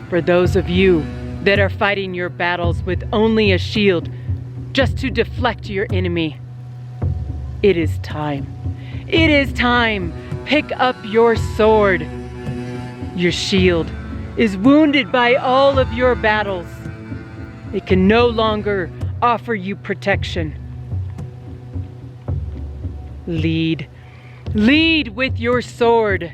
For those of you that are fighting your battles with only a shield, just to deflect your enemy, it is time. It is time. Pick up your sword. Your shield is wounded by all of your battles. It can no longer offer you protection. Lead. Lead with your sword.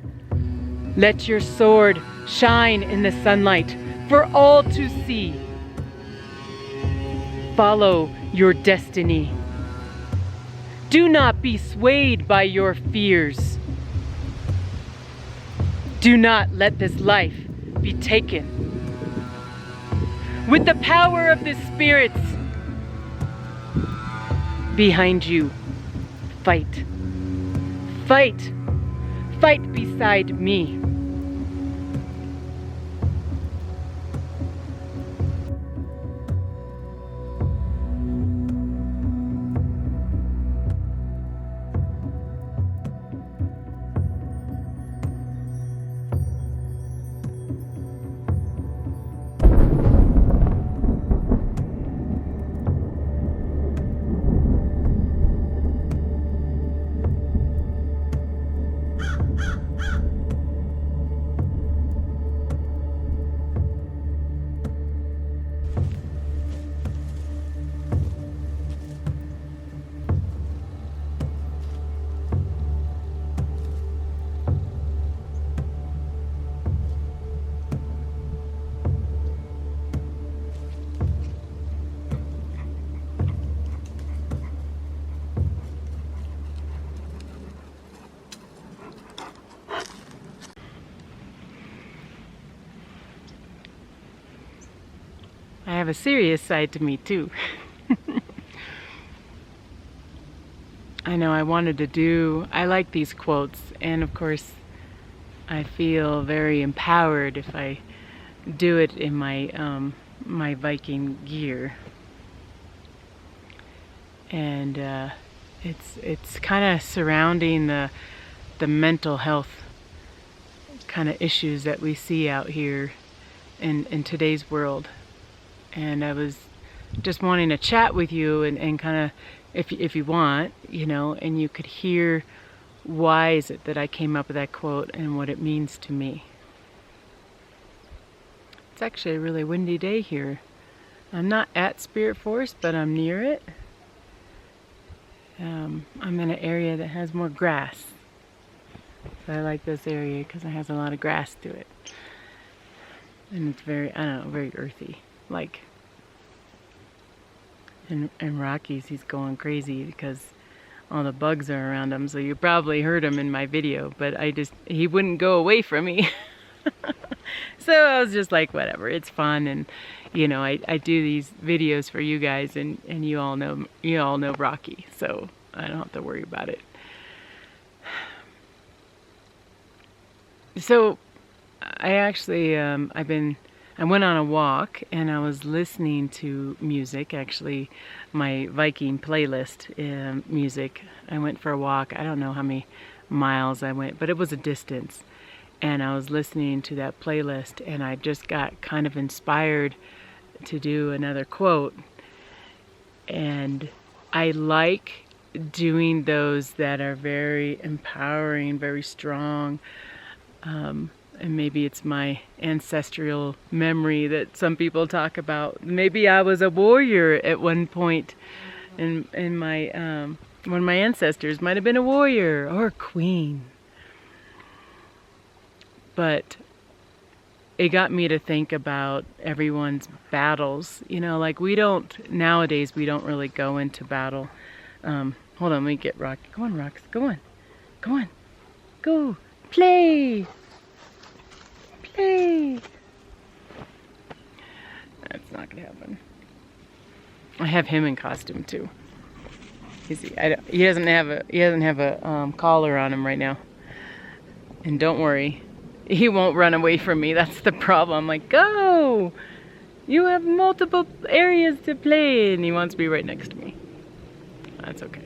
Let your sword shine in the sunlight for all to see. Follow your destiny. Do not be swayed by your fears. Do not let this life be taken. With the power of the spirits behind you, fight. Fight. Fight beside me. I have a serious side to me too. I know I like these quotes, and of course I feel very empowered if I do it in my my Viking gear. And it's kind of surrounding the mental health kind of issues that we see out here in today's world. And I was just wanting to chat with you and kind of, if you want, you know, and you could hear why is it that I came up with that quote and what it means to me. It's actually a really windy day here. I'm not at Spirit Force, but I'm near it. I'm in an area that has more grass. So I like this area because it has a lot of grass to it. And it's very, I don't know, very earthy. Like, in Rockies, he's going crazy because all the bugs are around him. So you probably heard him in my video, but he wouldn't go away from me. So I was just like, whatever, it's fun. And, you know, I do these videos for you guys, and you all know Rocky, so I don't have to worry about it. So I actually, I went on a walk and I was listening to music, actually my Viking playlist music. I went for a walk. I don't know how many miles I went, but it was a distance. And I was listening to that playlist and I just got kind of inspired to do another quote. And I like doing those that are very empowering, very strong. And maybe it's my ancestral memory that some people talk about. Maybe I was a warrior at one point, and my one of my ancestors might have been a warrior or a queen. But it got me to think about everyone's battles. You know, like nowadays we don't really go into battle. Hold on, let me get Rocky. Go on, Rox. Go on. Go on. Go. Play. Play. That's not gonna happen. I have him in costume too. He doesn't have a collar on him right now. And don't worry, he won't run away from me. That's the problem. I'm like, go! You have multiple areas to play, and he wants to be right next to me. That's okay.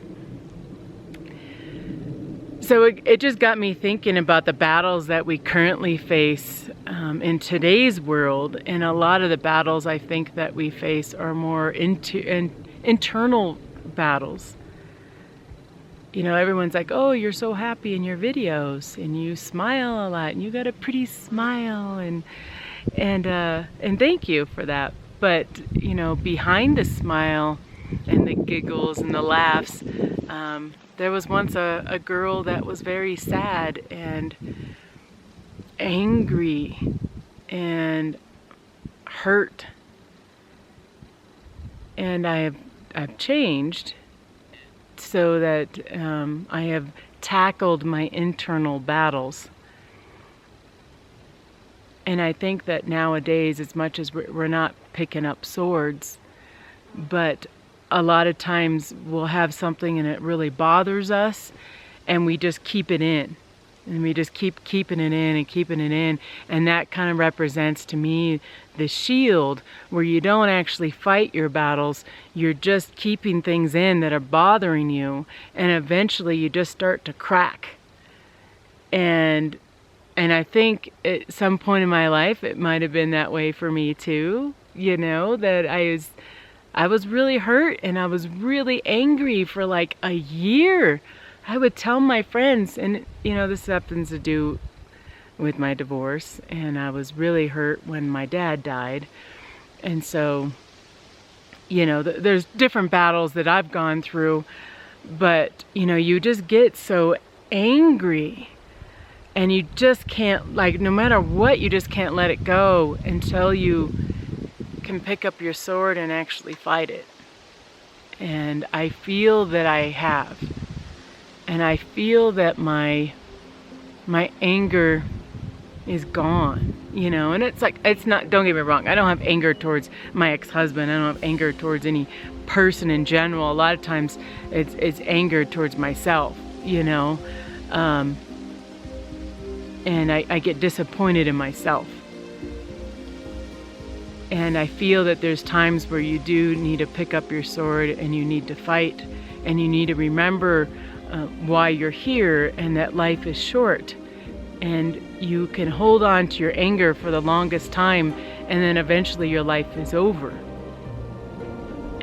So it just got me thinking about the battles that we currently face in today's world, and a lot of the battles I think that we face are more internal battles. You know, everyone's like, oh, you're so happy in your videos and you smile a lot and you got a pretty smile, and thank you for that. But you know, behind the smile and the giggles and the laughs, there was once a girl that was very sad and angry and hurt, and I've changed so that I have tackled my internal battles. And I think that nowadays, as much as we're not picking up swords, but a lot of times we'll have something and it really bothers us, and we just keep it in. And we just keep keeping it in and keeping it in. And that kind of represents to me the shield, where you don't actually fight your battles. You're just keeping things in that are bothering you. And eventually you just start to crack. And I think at some point in my life, it might have been that way for me too. You know, that I was really hurt and I was really angry for like a year. I would tell my friends, and you know, this happens to do with my divorce, and I was really hurt when my dad died. And so, you know, there's different battles that I've gone through, but you know, you just get so angry and you just can't, like, no matter what, you just can't let it go until you can pick up your sword and actually fight it. And I feel that I have. And I feel that my anger is gone, you know. And it's like, it's not, don't get me wrong, I don't have anger towards my ex-husband. I don't have anger towards any person in general. A lot of times it's anger towards myself, you know. And I get disappointed in myself. And I feel that there's times where you do need to pick up your sword and you need to fight, and you need to remember why you're here, and that life is short, and you can hold on to your anger for the longest time, and then eventually your life is over.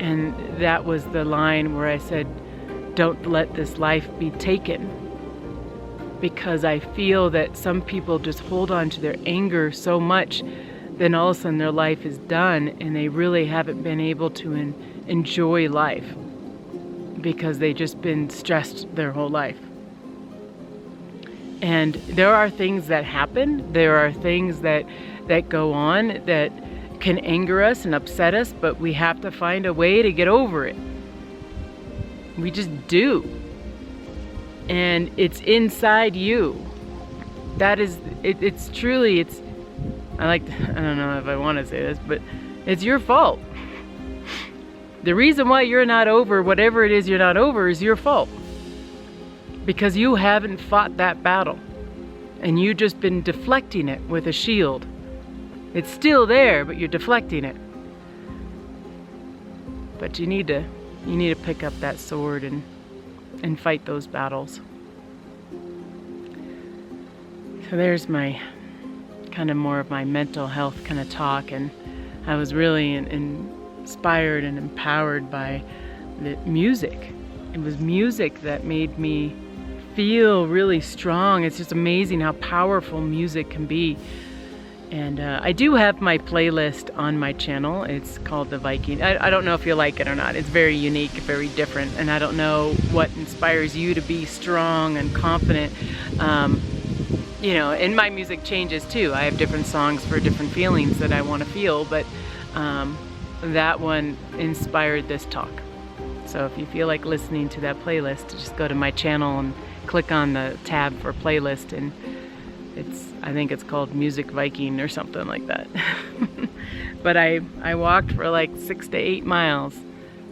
And that was the line where I said, don't let this life be taken, because I feel that some people just hold on to their anger so much, then all of a sudden their life is done and they really haven't been able to enjoy life, because they've just been stressed their whole life. And there are things that happen, there are things that go on that can anger us and upset us, but we have to find a way to get over it. We just do. And it's inside you. That is, it's truly, I don't know if I want to say this, but it's your fault. The reason why you're not over whatever it is you're not over is your fault. Because you haven't fought that battle. And you've just been deflecting it with a shield. It's still there, but you're deflecting it. But you need to pick up that sword and fight those battles. So there's my kind of more of my mental health kind of talk, and I was really inspired and empowered by the music. It was music that made me feel really strong. It's just amazing how powerful music can be. And I do have my playlist on my channel. It's called the Viking. I don't know if you like it or not. It's very unique, very different, and I don't know what inspires you to be strong and confident. You know, and my music changes too. I have different songs for different feelings that I want to feel, but that one inspired this talk. So if you feel like listening to that playlist, just go to my channel and click on the tab for playlist, and I think it's called Music Viking or something like that. But I walked for like 6 to 8 miles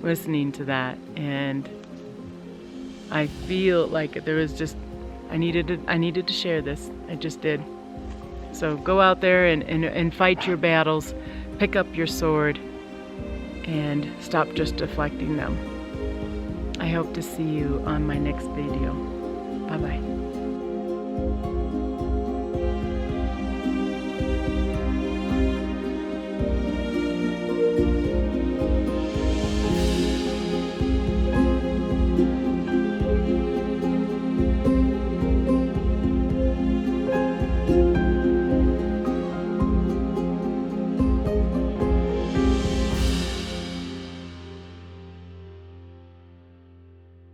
listening to that, and I feel like there was just, I needed to share this. I just did. So go out there and fight your battles, pick up your sword, and stop just deflecting them. I hope to see you on my next video. Bye-bye.